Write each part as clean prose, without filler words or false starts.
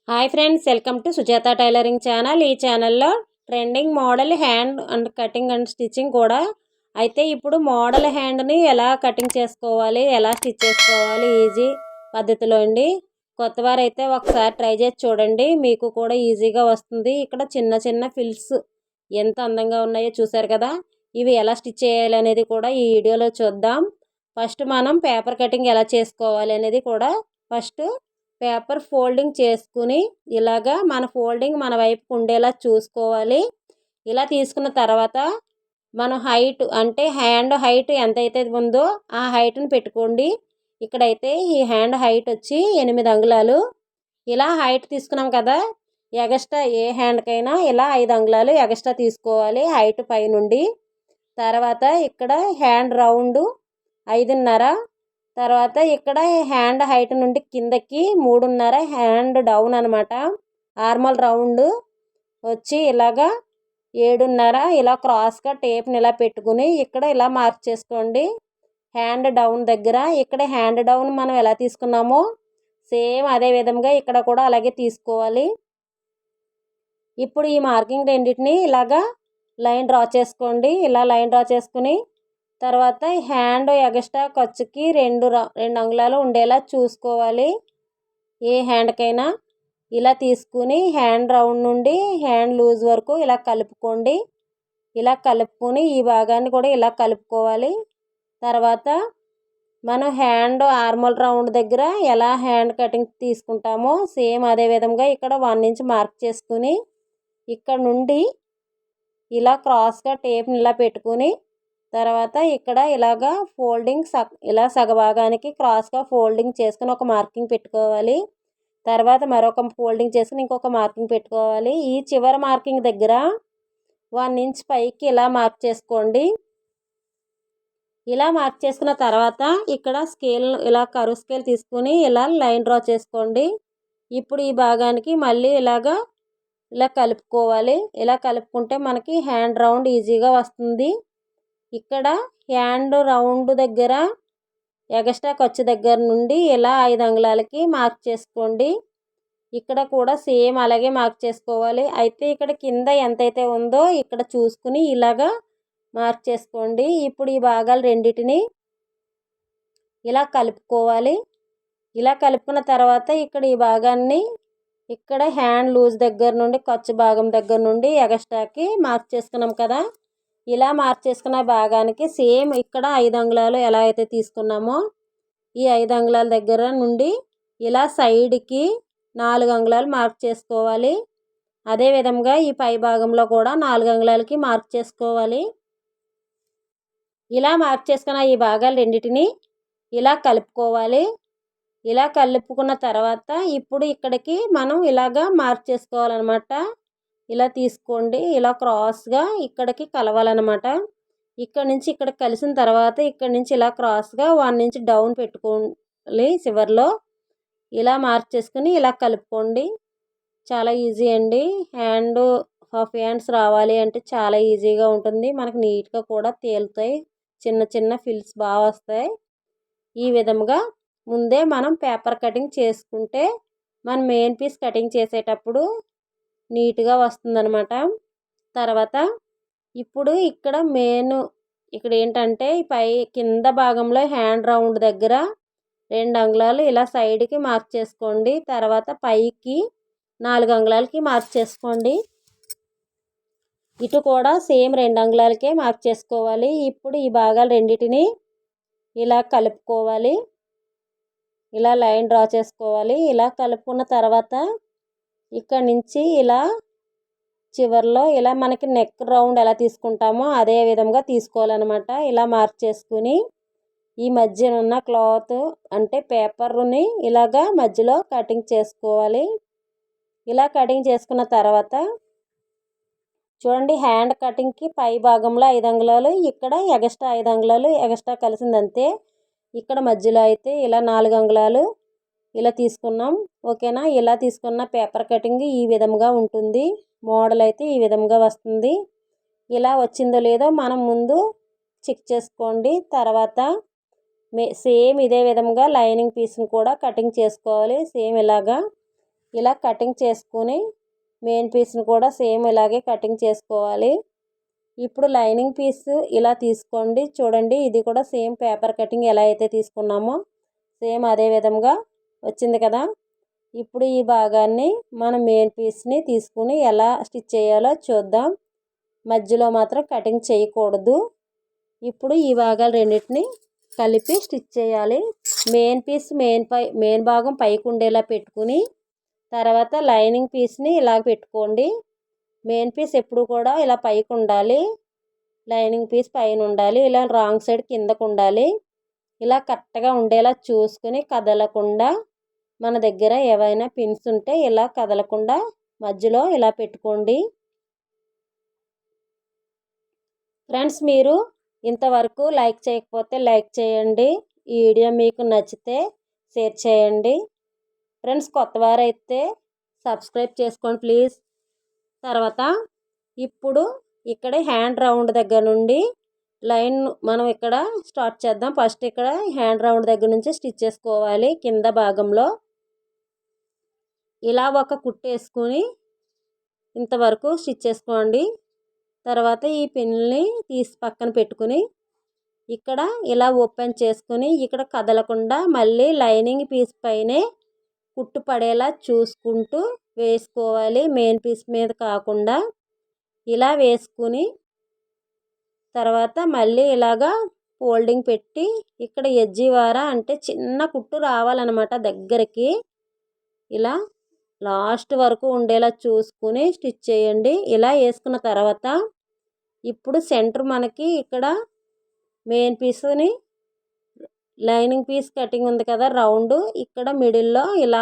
Hi friends, welcome to Sujatha tailoring channel. ఈ ఛానల్లో trending model hand and cutting and stitching కూడా అయితే ఇప్పుడు మోడల్ హ్యాండ్ని ఎలా కటింగ్ చేసుకోవాలి, ఎలా స్టిచ్ చేసుకోవాలి ఈజీ పద్ధతిలో అండి. కొత్తవారు అయితే ఒకసారి ట్రై చేసి చూడండి, మీకు కూడా ఈజీగా వస్తుంది. ఇక్కడ చిన్న చిన్న ఫిల్స్ ఎంత అందంగా ఉన్నాయో చూసారు కదా. ఇవి ఎలా స్టిచ్ చేయాలి అనేది కూడా ఈ వీడియోలో చూద్దాం. ఫస్ట్ మనం పేపర్ కటింగ్ ఎలా చేసుకోవాలి అనేది కూడా ఫస్ట్ పేపర్ ఫోల్డింగ్ చేసుకుని ఇలాగా మన ఫోల్డింగ్ మన వైపుకు ఉండేలా చూసుకోవాలి. ఇలా తీసుకున్న తర్వాత మనం హైట్ అంటే హ్యాండ్ హైట్ ఎంతైతే ఉందో ఆ హైట్ని పెట్టుకోండి. ఇక్కడైతే ఈ హ్యాండ్ హైట్ వచ్చి 8 అంగుళాలు. ఇలా హైట్ తీసుకున్నాం కదా, ఎగస్ట్రా ఏ హ్యాండ్కైనా ఇలా 5 అంగుళాలు ఎగస్ట్రా తీసుకోవాలి హైట్ పైనుండి. తర్వాత ఇక్కడ హ్యాండ్ రౌండ్ 5.5. తర్వాత ఇక్కడ హ్యాండ్ హైట్ నుండి కిందకి 3.5 హ్యాండ్ డౌన్ అనమాట. ఆర్మల్ రౌండ్ వచ్చి ఇలాగా 7.5. ఇలా క్రాస్గా టేప్ని ఇలా పెట్టుకుని ఇక్కడ ఇలా మార్క్ చేసుకోండి. హ్యాండ్ డౌన్ దగ్గర ఇక్కడ హ్యాండ్ డౌన్ మనం ఎలా తీసుకున్నామో సేమ్ అదే విధంగా ఇక్కడ కూడా అలాగే తీసుకోవాలి. ఇప్పుడు ఈ మార్కింగ్ రెండింటిని ఇలాగా లైన్ డ్రా చేసుకోండి. ఇలా లైన్ డ్రా చేసుకుని తర్వాత హ్యాండ్ ఎగస్ట్రా ఖర్చుకి 2 అంగుళాలు ఉండేలా చూసుకోవాలి. ఏ హ్యాండ్కైనా ఇలా తీసుకుని హ్యాండ్ రౌండ్ నుండి హ్యాండ్ లూజ్ వరకు ఇలా కలుపుకోండి. ఇలా కలుపుకొని ఈ భాగాన్ని కూడా ఇలా కలుపుకోవాలి. తర్వాత మనం హ్యాండ్ ఆర్మల్ రౌండ్ దగ్గర ఎలా హ్యాండ్ కటింగ్ తీసుకుంటామో సేమ్ అదే విధంగా ఇక్కడ 1 ఇంచ్ మార్క్ చేసుకుని ఇక్కడ నుండి ఇలా క్రాస్గా టేప్ని ఇలా పెట్టుకుని తర్వాత ఇక్కడ ఇలాగా ఫోల్డింగ్ ఇలా సగభాగానికి క్రాస్గా ఫోల్డింగ్ చేసుకుని ఒక మార్కింగ్ పెట్టుకోవాలి. తర్వాత మరొక ఫోల్డింగ్ చేసుకుని ఇంకొక మార్కింగ్ పెట్టుకోవాలి. ఈ చివరి మార్కింగ్ దగ్గర 1 ఇంచ్ పైకి ఇలా మార్క్ చేసుకోండి. ఇలా మార్క్ చేసుకున్న తర్వాత ఇక్కడ స్కేల్ ఇలా కరువు స్కేల్ తీసుకుని ఇలా లైన్ డ్రా చేసుకోండి. ఇప్పుడు ఈ భాగానికి మళ్ళీ ఇలా కలుపుకోవాలి. ఇలా కలుపుకుంటే మనకి హ్యాండ్ రౌండ్ ఈజీగా వస్తుంది. ఇక్కడ హ్యాండ్ రౌండ్ దగ్గర ఎగస్ట్రా ఖర్చు దగ్గర నుండి ఇలా 5 అంగుళాలకి మార్క్ చేసుకోండి. ఇక్కడ కూడా సేమ్ అలాగే మార్క్ చేసుకోవాలి. అయితే ఇక్కడ కింద ఎంతైతే ఉందో ఇక్కడ చూసుకుని ఇలాగా మార్క్ చేసుకోండి. ఇప్పుడు ఈ భాగాలు రెండింటిని ఇలా కలుపుకోవాలి. ఇలా కలుపుకున్న తర్వాత ఇక్కడ ఈ భాగాన్ని ఇక్కడ హ్యాండ్ లూజ్ దగ్గర నుండి ఖర్చు భాగం దగ్గర నుండి ఎగస్ట్రాకి మార్క్ చేసుకున్నాం కదా, ఇలా మార్క్ చేసుకున్న భాగానికి సేమ్ ఇక్కడ 5 అంగుళాలు ఎలా అయితే తీసుకున్నామో ఈ 5 అంగుళాల దగ్గర నుండి ఇలా సైడ్కి 4 అంగుళాలు మార్క్ చేసుకోవాలి. అదే విధంగా ఈ పై భాగంలో కూడా 4 అంగుళాలకి మార్క్ చేసుకోవాలి. ఇలా మార్క్ చేసుకున్న ఈ భాగాలు రెండింటిని ఇలా కలుపుకోవాలి. ఇలా కలుపుకున్న తర్వాత ఇప్పుడు ఇక్కడికి మనం ఇలాగా మార్క్ చేసుకోవాలన్నమాట. ఇలా తీసుకోండి. ఇలా క్రాస్గా ఇక్కడికి కలవాలన్నమాట. ఇక్కడ నుంచి ఇక్కడ కలిసిన తర్వాత ఇక్కడ నుంచి ఇలా క్రాస్గా 1 ఇంచ్ డౌన్ పెట్టుకోవాలి. చివరిలో ఇలా మార్క్ చేసుకుని ఇలా కలుపుకోండి. చాలా ఈజీ అండి. హాఫ్ హ్యాండ్స్ రావాలి అంటే చాలా ఈజీగా ఉంటుంది. మనకు నీట్గా కూడా తేలుతాయి. చిన్న చిన్న ఫిల్స్ బాగా వస్తాయి. ఈ విధంగా ముందే మనం పేపర్ కటింగ్ చేసుకుంటే మన మెయిన్ పీస్ కటింగ్ చేసేటప్పుడు నీట్గా వస్తుందన్నమాట. తర్వాత ఇప్పుడు ఇక్కడ ఇక్కడ ఏంటంటే కింద భాగంలో హ్యాండ్ రౌండ్ దగ్గర 2 అంగుళాలు ఇలా సైడ్కి మార్క్ చేసుకోండి. తర్వాత పైకి 4 అంగుళాలకి మార్క్ చేసుకోండి. ఇటు కూడా సేమ్ 2 అంగుళాలకే మార్క్ చేసుకోవాలి. ఇప్పుడు ఈ భాగాలు రెండింటిని ఇలా కలుపుకోవాలి. ఇలా లైన్ డ్రా చేసుకోవాలి. ఇలా కలుపుకున్న తర్వాత ఇక్కడ నుంచి ఇలా చివర్లో ఇలా మనకి నెక్ రౌండ్ ఎలా తీసుకుంటామో అదే విధంగా తీసుకోవాలన్నమాట. ఇలా మార్క్ చేసుకుని ఈ మధ్యన ఉన్న క్లాత్ అంటే పేపర్ని ఇలాగా మధ్యలో కటింగ్ చేసుకోవాలి. ఇలా కటింగ్ చేసుకున్న తర్వాత చూడండి, హ్యాండ్ కటింగ్కి పై భాగంలో 5 అంగుళాలు, ఇక్కడ ఎగస్ట్రా 5 అంగుళాలు ఎగస్ట్రా కలిసిందంతే. ఇక్కడ మధ్యలో అయితే ఇలా 4 అంగుళాలు ఇలా తీసుకున్నాం. ఓకేనా. ఇలా తీసుకున్న పేపర్ కటింగ్ ఈ విధంగా ఉంటుంది. మోడల్ అయితే ఈ విధంగా వస్తుంది. ఇలా వచ్చిందో లేదో మనం ముందు చెక్ చేసుకోండి. తర్వాత సేమ్ ఇదే విధంగా లైనింగ్ పీస్ని కూడా కటింగ్ చేసుకోవాలి. సేమ్ ఇలాగా ఇలా కటింగ్ చేసుకుని మెయిన్ పీస్ని కూడా సేమ్ ఇలాగే కటింగ్ చేసుకోవాలి. ఇప్పుడు లైనింగ్ పీస్ ఇలా తీసుకోండి. చూడండి, ఇది కూడా సేమ్ పేపర్ కటింగ్ ఎలా అయితే తీసుకున్నామో సేమ్ అదే విధంగా వచ్చింది కదా. ఇప్పుడు ఈ భాగాన్ని మనం మెయిన్ పీస్ని తీసుకుని ఎలా స్టిచ్ చేయాలో చూద్దాం. మధ్యలో మాత్రం కటింగ్ చేయకూడదు. ఇప్పుడు ఈ భాగాలు రెండింటిని కలిపి స్టిచ్ చేయాలి. మెయిన్ పీస్ మెయిన్ భాగం పైకి ఉండేలా పెట్టుకుని తర్వాత లైనింగ్ పీస్ని ఇలా పెట్టుకోండి. మెయిన్ పీస్ ఎప్పుడు కూడా ఇలా పైకి ఉండాలి, లైనింగ్ పీస్ పైన ఉండాలి. ఇలా రాంగ్ సైడ్ కిందకు ఉండాలి. ఇలా కరెక్ట్గా ఉండేలా చూసుకుని కదలకుండా మన దగ్గర ఏవైనా పిన్స్ ఉంటే ఇలా కదలకుండా మధ్యలో ఇలా పెట్టుకోండి. ఫ్రెండ్స్, మీరు ఇంతవరకు లైక్ చేయకపోతే లైక్ చేయండి. ఈ వీడియో మీకు నచ్చితే షేర్ చేయండి. ఫ్రెండ్స్, కొత్తవారైతే సబ్స్క్రైబ్ చేసుకోండి ప్లీజ్. తర్వాత ఇప్పుడు ఇక్కడ హ్యాండ్ రౌండ్ దగ్గర నుండి లైన్ మనం ఇక్కడ స్టార్ట్ చేద్దాం. ఫస్ట్ ఇక్కడ హ్యాండ్ రౌండ్ దగ్గర నుంచి స్టిచ్ చేసుకోవాలి. కింద భాగంలో ఇలా ఒక కుట్టు వేసుకుని ఇంతవరకు స్టిచ్ చేసుకోండి. తర్వాత ఈ పిన్ని తీసి పక్కన పెట్టుకుని ఇక్కడ ఇలా ఓపెన్ చేసుకుని ఇక్కడ కదలకుండా మళ్ళీ లైనింగ్ పీస్ పైనే కుట్టు పడేలా చూసుకుంటూ వేసుకోవాలి. మెయిన్ పీస్ మీద కాకుండా ఇలా వేసుకుని తర్వాత మళ్ళీ ఇలాగా ఫోల్డింగ్ పెట్టి ఇక్కడ ఎడ్జి వారా అంటే చిన్న కుట్టు రావాలన్నమాట దగ్గరికి. ఇలా లాస్ట్ వరకు ఉండేలా చూసుకుని స్టిచ్ చేయండి. ఇలా వేసుకున్న తర్వాత ఇప్పుడు సెంటర్ మనకి ఇక్కడ మెయిన్ పీస్ని లైనింగ్ పీస్ కటింగ్ ఉంది కదా రౌండ్, ఇక్కడ మిడిల్లో ఇలా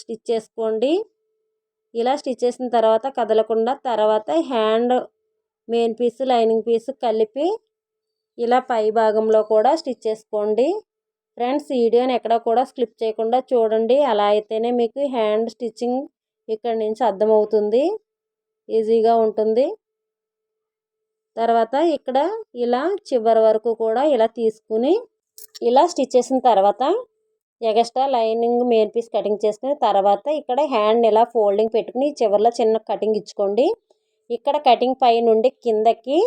స్టిచ్ చేసుకోండి. ఇలా స్టిచ్ చేసిన తర్వాత కదలకుండా తర్వాత hand main piece lining piece కలిపి ఇలా పై భాగంలో కూడా స్టిచ్ చేసుకోండి. ఫ్రెండ్స్, వీడియోని ఎక్కడ కూడా స్కిప్ చేయకుండా చూడండి. అలా అయితేనే మీకు హ్యాండ్ స్టిచ్చింగ్ ఇక్కడ నుంచి అర్థమవుతుంది, ఈజీగా ఉంటుంది. తర్వాత ఇక్కడ ఇలా చివరి వరకు కూడా ఇలా తీసుకుని ఇలా స్టిచ్ చేసిన తర్వాత extra lining main piece cutting చేసుకుని తర్వాత ఇక్కడ హ్యాండ్ ఇలా ఫోల్డింగ్ పెట్టుకుని చివరిలో చిన్న కటింగ్ ఇచ్చుకోండి. ఇక్కడ కటింగ్ పై నుండి కిందకి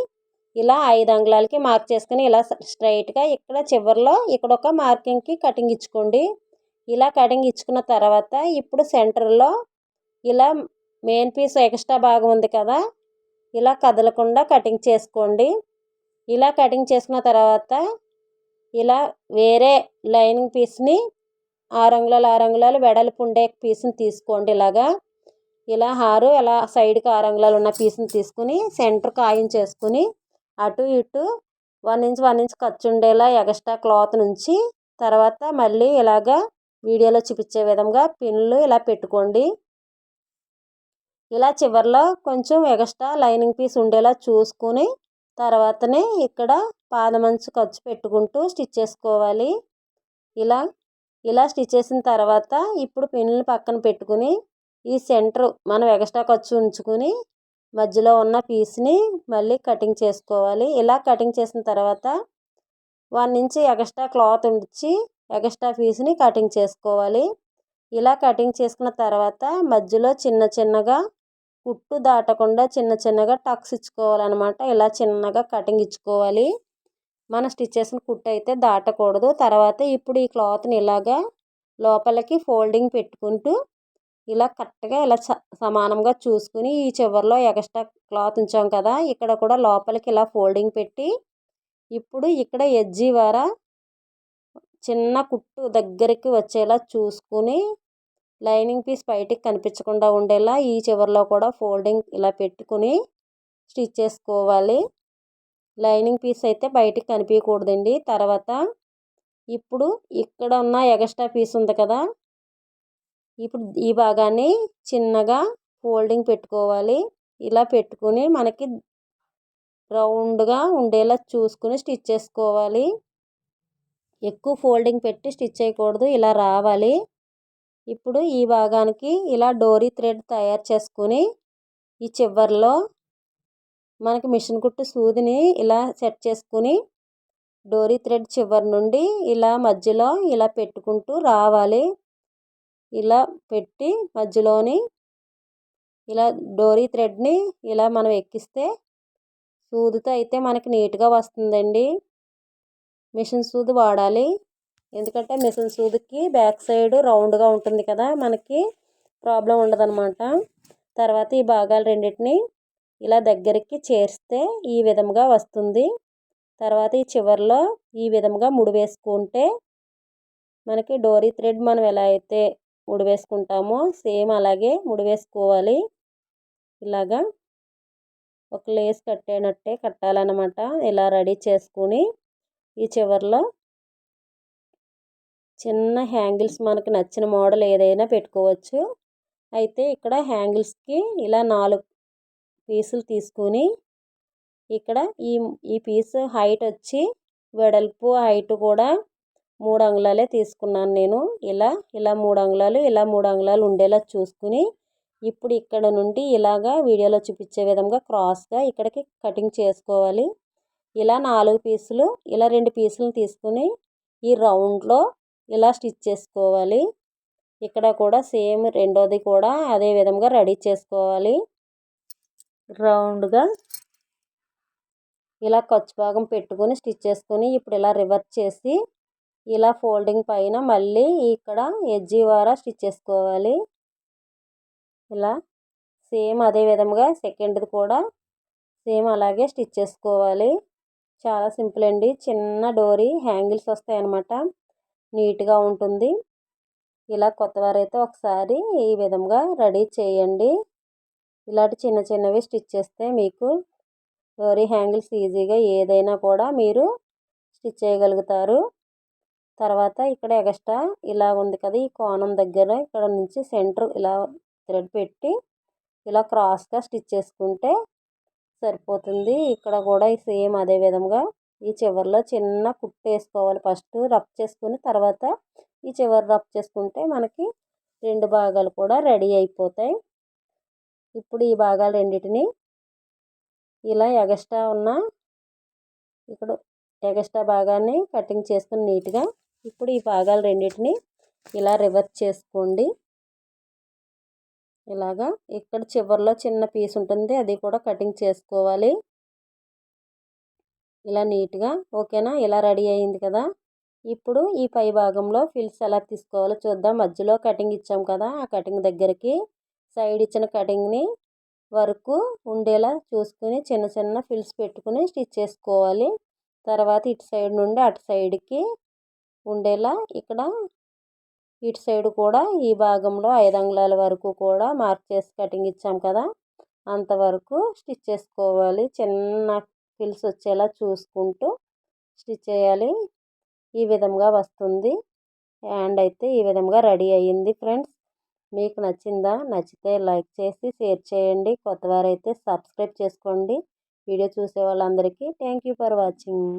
ఇలా 5 అంగుళాలకి మార్క్ చేసుకుని ఇలా స్ట్రైట్గా ఇక్కడ చివరిలో ఇక్కడ ఒక మార్కింగ్కి కటింగ్ ఇచ్చుకోండి. ఇలా కటింగ్ ఇచ్చుకున్న తర్వాత ఇప్పుడు సెంటర్లో ఇలా మెయిన్ పీస్ ఎక్స్ట్రా భాగం ఉంది కదా, ఇలా కదలకుండా కటింగ్ చేసుకోండి. ఇలా కటింగ్ చేసుకున్న తర్వాత ఇలా వేరే లైనింగ్ పీస్ని 6 అంగుళాలు వెడల్పు ఉండే పీస్ని తీసుకోండి. ఇలా అలా సైడ్కి 6 అంగుళాలు ఉన్న పీస్ని తీసుకుని సెంటర్ ఖాయం చేసుకుని అటు ఇటు 1 ఇంచ్ ఖర్చు ఉండేలా ఎక్స్ట్రా క్లాత్ నుంచి తర్వాత మళ్ళీ ఇలాగా వీడియోలో చూపించే విధంగా పిన్లు ఇలా పెట్టుకోండి. ఇలా చివరిలో కొంచెం ఎక్స్ట్రా లైనింగ్ పీస్ ఉండేలా చూసుకుని తర్వాతనే ఇక్కడ పాదమంచు ఖర్చు పెట్టుకుంటూ స్టిచ్ చేసుకోవాలి. ఇలా స్టిచ్ చేసిన తర్వాత ఇప్పుడు పిన్లు పక్కన పెట్టుకుని ఈ సెంటర్ మనం ఎక్స్ట్రా ఖర్చు ఉంచుకుని మధ్యలో ఉన్న పీస్ని మళ్ళీ కటింగ్ చేసుకోవాలి. ఇలా కటింగ్ చేసిన తర్వాత 1 ఇంచ్ ఎక్స్ట్రా క్లాత్ ఉంచి ఎక్స్ట్రా పీస్ని కటింగ్ చేసుకోవాలి. ఇలా కటింగ్ చేసుకున్న తర్వాత మధ్యలో చిన్నగా కుట్టు దాటకుండా చిన్నగా టక్స్ ఇచ్చుకోవాలన్నమాట. ఇలా చిన్నగా కటింగ్ ఇచ్చుకోవాలి. మనం స్టిచ్ చేసిన కుట్టు అయితే దాటకూడదు. తర్వాత ఇప్పుడు ఈ క్లాత్ని ఇలాగా లోపలికి ఫోల్డింగ్ పెట్టుకుంటూ ఇలా కరెక్ట్గా ఇలా సమానంగా చూసుకుని ఈ చివరిలో ఎక్స్ట్రా క్లాత్ ఉంచాం కదా, ఇక్కడ కూడా లోపలికి ఇలా ఫోల్డింగ్ పెట్టి ఇప్పుడు ఇక్కడ ఎడ్జి వారా చిన్న కుట్టు దగ్గరికి వచ్చేలా చూసుకుని లైనింగ్ పీస్ బయటికి కనిపించకుండా ఉండేలా ఈ చివరిలో కూడా ఫోల్డింగ్ ఇలా పెట్టుకుని స్టిచ్ చేసుకోవాలి. లైనింగ్ పీస్ అయితే బయటికి కనిపించకూడదండి. తర్వాత ఇప్పుడు ఇక్కడ ఉన్న ఎక్స్ట్రా పీస్ ఉంది కదా, ఇప్పుడు ఈ భాగాన్ని చిన్నగా ఫోల్డింగ్ పెట్టుకోవాలి. ఇలా పెట్టుకుని మనకి రౌండ్గా ఉండేలా చూసుకుని స్టిచ్ చేసుకోవాలి. ఎక్కువ ఫోల్డింగ్ పెట్టి స్టిచ్ చేయకూడదు, ఇలా రావాలి. ఇప్పుడు ఈ భాగానికి ఇలా డోరీ థ్రెడ్ తయారు చేసుకుని ఈ చివరిలో మనకి మిషన్ కుట్టు సూదిని ఇలా సెట్ చేసుకుని డోరీ థ్రెడ్ చివరి నుండి ఇలా మధ్యలో ఇలా పెట్టుకుంటూ రావాలి. ఇలా పెట్టి మధ్యలోని ఇలా డోరీ థ్రెడ్ని ఇలా మనం ఎక్కిస్తే సూదితో అయితే మనకి నీట్గా వస్తుందండి. మిషన్ సూది వాడాలి, ఎందుకంటే మిషన్ సూదికి బ్యాక్ సైడ్ రౌండ్గా ఉంటుంది కదా, మనకి ప్రాబ్లం ఉండదన్నమాట. తర్వాత ఈ భాగాలు రెండింటిని ఇలా దగ్గరికి చేర్స్తే ఈ విధంగా వస్తుంది. తర్వాత ఈ చివర్లో ఈ విధంగా ముడి వేసుకుంటే మనకి డోరీ థ్రెడ్ మనం ఎలా అయితే ముడి వేసుకుంటామో సేమ్ అలాగే ముడి వేసుకోవాలి. ఇలాగా ఒక లేస్ కట్టేనట్టే కట్టాలన్నమాట. ఇలా రెడీ చేసుకుని ఈ చివర్లో చిన్న హ్యాంగిల్స్ మనకు నచ్చిన మోడల్ ఏదైనా పెట్టుకోవచ్చు. అయితే ఇక్కడ హ్యాంగిల్స్కి ఇలా 4 పీసులు తీసుకుని ఇక్కడ ఈ ఈ పీస్ హైట్ వచ్చి వెడల్పు హైట్ కూడా 3 అంగుళాలే తీసుకున్నాను నేను. ఇలా 3 అంగుళాలు ఇలా 3 అంగుళాలు ఉండేలా చూసుకుని ఇప్పుడు ఇక్కడ నుండి ఇలాగా వీడియోలో చూపించే విధంగా క్రాస్గా ఇక్కడికి కటింగ్ చేసుకోవాలి. ఇలా 4 పీసులు ఇలా 2 పీసులు తీసుకుని ఈ రౌండ్లో ఇలా స్టిచ్ చేసుకోవాలి. ఇక్కడ కూడా సేమ్ రెండోది కూడా అదే విధంగా రెడీ చేసుకోవాలి. రౌండ్గా ఇలా ఖర్చు భాగం పెట్టుకుని స్టిచ్ చేసుకుని ఇప్పుడు ఇలా రివర్స్ చేసి ఇలా ఫోల్డింగ్ పైన మళ్ళీ ఇక్కడ ఎడ్జి వారా స్టిచ్ చేసుకోవాలి. ఇలా సేమ్ అదే విధంగా సెకండ్ది కూడా సేమ్ అలాగే స్టిచ్ చేసుకోవాలి. చాలా సింపుల్ అండి. చిన్న డోరీ హ్యాంగిల్స్ వస్తాయి అన్నమాట. నీట్గా ఉంటుంది. ఇలా కొత్తవారైతే ఒకసారి ఈ విధంగా రెడీ చేయండి. ఇలాంటి చిన్న చిన్నవి స్టిచ్ చేస్తే మీకు డోరీ హ్యాంగిల్స్ ఈజీగా ఏదైనా కూడా మీరు స్టిచ్ చేయగలుగుతారు. తర్వాత ఇక్కడ ఎక్స్ట్రా ఇలా ఉంది కదా, ఈ కోణం దగ్గర ఇక్కడ నుంచి సెంటర్ ఇలా థ్రెడ్ పెట్టి ఇలా క్రాస్గా స్టిచ్ చేసుకుంటే సరిపోతుంది. ఇక్కడ కూడా సేమ్ అదే విధంగా ఈ చివరిలో చిన్న కుట్టు వేసుకోవాలి. ఫస్ట్ రఫ్ చేసుకుని తర్వాత ఈ చివరి రఫ్ చేసుకుంటే మనకి 2 భాగాలు కూడా రెడీ అయిపోతాయి. ఇప్పుడు ఈ భాగాలు రెండింటిని ఇలా ఎక్స్ట్రా ఉన్న ఇక్కడ ఎక్స్ట్రా భాగాన్ని కటింగ్ చేసుకుని నీట్గా ఇప్పుడు ఈ భాగాలు రెండింటిని ఇలా రివర్స్ చేసుకోండి. ఇలాగా ఇక్కడ చివరిలో చిన్న పీస్ ఉంటుంది, అది కూడా కటింగ్ చేసుకోవాలి. ఇలా నీట్గా ఓకేనా. ఇలా రెడీ అయింది కదా. ఇప్పుడు ఈ పై భాగంలో ఫిల్స్ ఎలా తీసుకోవాలో చూద్దాం. మధ్యలో కటింగ్ ఇచ్చాం కదా, ఆ కటింగ్ దగ్గరికి సైడ్ ఇచ్చిన కటింగ్ని వరకు ఉండేలా చూసుకుని చిన్న చిన్న ఫిల్స్ పెట్టుకుని స్టిచ్ చేసుకోవాలి. తర్వాత ఇటు సైడ్ నుండి అటు సైడ్కి ఉండేలా ఇక్కడ ఇటు సైడ్ కూడా ఈ భాగంలో 5 అంగుళాల వరకు కూడా మార్క్ చేసి కటింగ్ ఇచ్చాం కదా, అంతవరకు స్టిచ్ చేసుకోవాలి. చిన్న ఫిల్స్ వచ్చేలా చూసుకుంటూ స్టిచ్ చేయాలి. ఈ విధంగా వస్తుంది. హ్యాండ్ అయితే ఈ విధంగా రెడీ అయ్యింది ఫ్రెండ్స్. మీకు నచ్చిందా? నచ్చితే లైక్ చేసి షేర్ చేయండి. కొత్తవారైతే సబ్స్క్రైబ్ చేసుకోండి. వీడియో చూసే వాళ్ళందరికీ థ్యాంక్ యూ ఫర్ వాచింగ్.